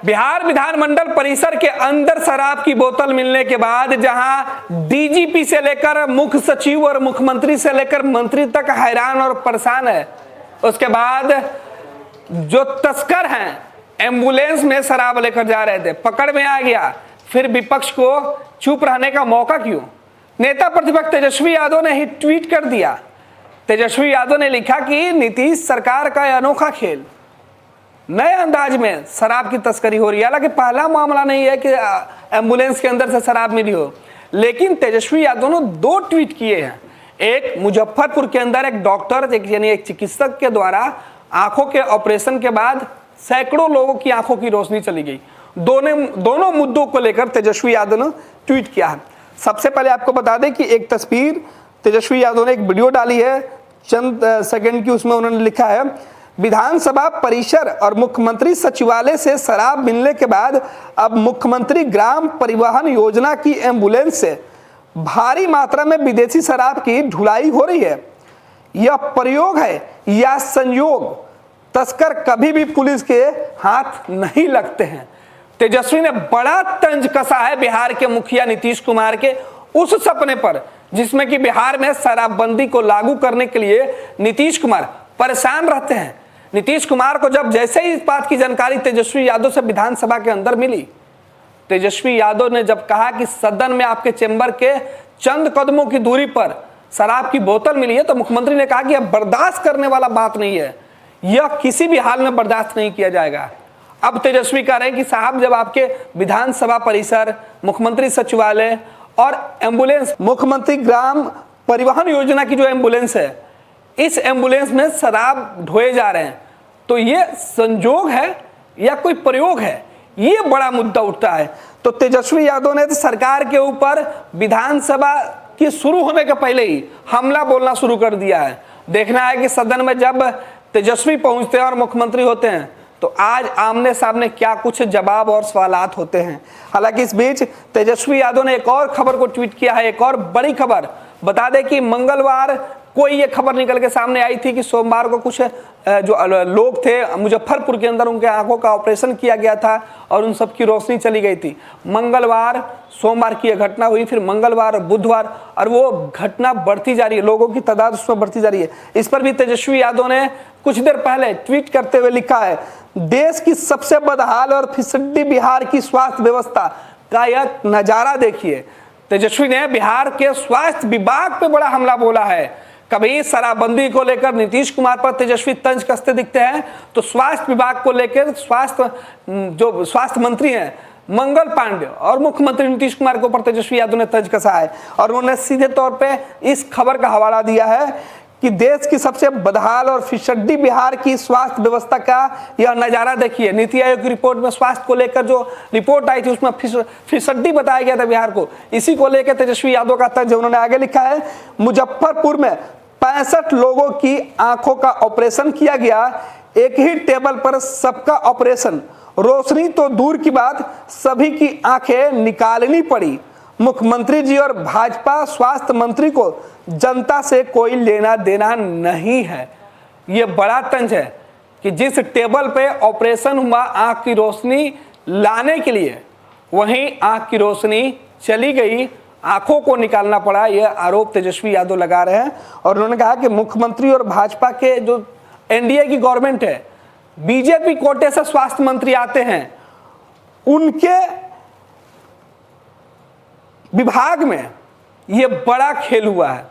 बिहार विधानमंडल परिसर के अंदर शराब की बोतल मिलने के बाद जहां डीजीपी से लेकर मुख्य सचिव और मुख्यमंत्री से लेकर मंत्री तक हैरान और परेशान है, उसके बाद जो तस्कर हैं एम्बुलेंस में शराब लेकर जा रहे थे पकड़ में आ गया। फिर विपक्ष को चुप रहने का मौका क्यों? नेता प्रतिपक्ष तेजस्वी यादव ने ही ट्वीट कर दिया। तेजस्वी यादव ने लिखा कि नीतीश सरकार का अनोखा खेल, नए अंदाज में शराब की तस्करी हो रही है। हालांकि पहला मामला नहीं है कि एम्बुलेंस के अंदर से शराब मिली हो, लेकिन तेजस्वी यादव ने 2 ट्वीट किए हैं। एक, मुजफ्फरपुर के अंदर एक डॉक्टर यानी एक चिकित्सक के द्वारा आंखों के ऑपरेशन के बाद सैकड़ों लोगों की आंखों की रोशनी चली गई। दोनों मुद्दों को लेकर तेजस्वी यादव ने ट्वीट किया है। सबसे पहले आपको बता दें कि एक तस्वीर तेजस्वी यादव ने एक वीडियो डाली है चंद सेकंड की, उसमें उन्होंने लिखा है विधानसभा परिसर और मुख्यमंत्री सचिवालय से शराब मिलने के बाद अब मुख्यमंत्री ग्राम परिवहन योजना की एम्बुलेंस से भारी मात्रा में विदेशी शराब की ढुलाई हो रही है। यह प्रयोग है या संयोग? तस्कर कभी भी पुलिस के हाथ नहीं लगते हैं। तेजस्वी ने बड़ा तंज कसा है बिहार के मुखिया नीतीश कुमार के उस सपने पर जिसमें कि बिहार में शराबबंदी को लागू करने के लिए नीतीश कुमार परेशान रहते हैं। नीतीश कुमार को जब जैसे ही इस बात की जानकारी तेजस्वी यादव से विधानसभा के अंदर मिली, तेजस्वी यादव ने जब कहा कि सदन में आपके चेंबर के चंद कदमों की दूरी पर शराब की बोतल मिली है, तो मुख्यमंत्री ने कहा कि यह बर्दाश्त करने वाला बात नहीं है, यह किसी भी हाल में बर्दाश्त नहीं किया जाएगा। अब तेजस्वी कह रहे हैं कि साहब जब आपके विधानसभा परिसर, मुख्यमंत्री सचिवालय और एम्बुलेंस, मुख्यमंत्री ग्राम परिवहन योजना की जो एम्बुलेंस है, इस एम्बुलेंस में शराब ढोए जा रहे हैं, तो ये संजोग है या कोई प्रयोग है? ये बड़ा मुद्दा उठता है। तो तेजस्वी यादव ने तो सरकार के ऊपर विधानसभा की शुरू होने के पहले ही हमला बोलना शुरू कर दिया है। देखना है कि सदन में जब तेजस्वी पहुंचते हैं और मुख्यमंत्री होते हैं तो आज आमने सामने क्या कुछ जवाब और सवालात होते हैं। हालांकि इस बीच तेजस्वी यादव ने एक और खबर को ट्वीट किया है, एक और बड़ी खबर। बता दें कि मंगलवार को ये खबर निकल के सामने आई थी कि सोमवार को कुछ जो लोग थे मुजफ्फरपुर के अंदर, उनके आंखों का ऑपरेशन किया गया था और उन सब की रोशनी चली गई थी। मंगलवार, सोमवार की यह घटना हुई, फिर मंगलवार और बुधवार, और वो घटना बढ़ती जा रही है, लोगों की तादाद उसमें बढ़ती जा रही है। इस पर भी तेजस्वी यादव ने कुछ देर पहले ट्वीट करते हुए लिखा है, देश की सबसे बदहाल और फिसड्डी बिहार की स्वास्थ्य व्यवस्था का यह नजारा देखिए। तेजस्वी ने बिहार के स्वास्थ्य विभाग पे बड़ा हमला बोला है। कभी शराबबंदी को लेकर नीतीश कुमार पर तेजस्वी तंज कसते दिखते हैं, तो स्वास्थ्य विभाग को लेकर जो स्वास्थ्य मंत्री हैं मंगल पांडे और मुख्यमंत्री नीतीश कुमार के ऊपर तेजस्वी यादव ने तंज कसा है। और उन्होंने सीधे तौर पे इस खबर का हवाला दिया है कि देश की सबसे बदहाल और फिसड्डी बिहार की स्वास्थ्य व्यवस्था का यह नजारा देखिए। नीति आयोग की रिपोर्ट में स्वास्थ्य को लेकर जो रिपोर्ट आई थी उसमें फिसड्डी बताया गया था बिहार को। इसी को लेकर तेजस्वी यादव का तंज उन्होंने आगे लिखा है, मुजफ्फरपुर में 65 लोगों की आंखों का ऑपरेशन किया गया, एक ही टेबल पर सबका ऑपरेशन, रोशनी तो दूर की बात, सभी की आंखें निकालनी पड़ी। मुख्यमंत्री जी और भाजपा स्वास्थ्य मंत्री को जनता से कोई लेना देना नहीं है। ये बड़ा तंज है कि जिस टेबल पे ऑपरेशन हुआ आंख की रोशनी लाने के लिए, वहीं आंख की रोशनी चली गई, आंखों को निकालना पड़ा। यह आरोप तेजस्वी यादव लगा रहे हैं। और उन्होंने कहा कि मुख्यमंत्री और भाजपा के जो एनडीए की गवर्नमेंट है, बीजेपी कोटे से स्वास्थ्य मंत्री आते हैं, उनके विभाग में यह बड़ा खेल हुआ है,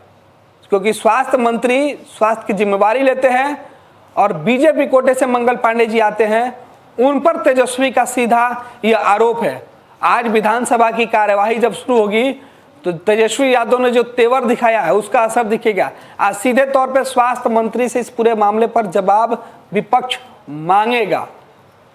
क्योंकि स्वास्थ्य मंत्री स्वास्थ्य की जिम्मेवारी लेते हैं और बीजेपी कोटे से मंगल पांडे जी आते हैं, उन पर तेजस्वी का सीधा यह आरोप है। आज विधानसभा की कार्यवाही जब शुरू होगी तो तेजस्वी यादव ने जो तेवर दिखाया है उसका असर दिखेगा। आज सीधे तौर पर स्वास्थ्य मंत्री से इस पूरे मामले पर जवाब विपक्ष मांगेगा।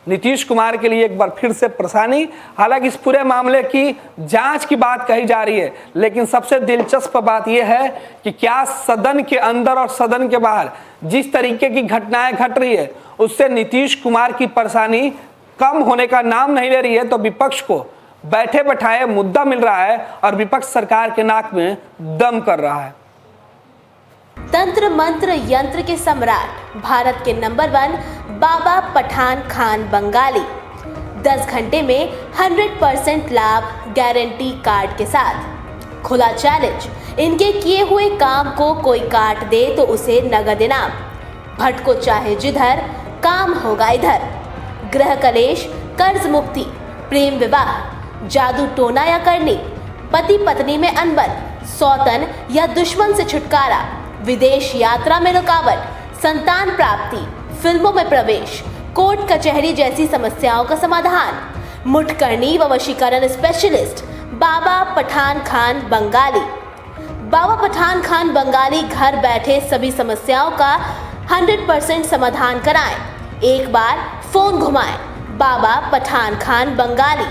नीतीश कुमार के लिए एक बार फिर से परेशानी। हालांकि इस पूरे मामले की जांच की बात कही जा रही है, लेकिन सबसे दिलचस्प बात यह है कि क्या सदन के अंदर और सदन के बाहर जिस तरीके की घटनाएं घट रही है उससे नीतीश कुमार की परेशानी कम होने का नाम नहीं ले रही है। तो विपक्ष को बैठे बैठाए मुद्दा मिल रहा है और विपक्ष सरकार के नाक में दम कर रहा है। तंत्र मंत्र यंत्र के सम्राट, भारत के नंबर 1 बाबा पठान खान बंगाली, 10 घंटे में 100% लाभ गारंटी कार्ड के साथ। खुला चैलेंज, इनके किए हुए काम को कोई काट दे तो उसे नगद इनाम। भटको चाहे जिधर, काम होगा इधर। गृह कलेश, कर्ज मुक्ति, प्रेम विवाह, जादू टोना या करनी, पति पत्नी में अनबन, सौतन या दुश्मन से छुटकारा, विदेश यात्रा में रुकावट, संतान प्राप्ति, फिल्मों में प्रवेश, कोर्ट कचहरी जैसी समस्याओं का समाधान। मुठकरनी व वशीकरण स्पेशलिस्ट बाबा पठान खान बंगाली। बाबा पठान खान बंगाली घर बैठे सभी समस्याओं का 100% समाधान कराएं। एक बार फोन घुमाएं। बाबा पठान खान बंगाली।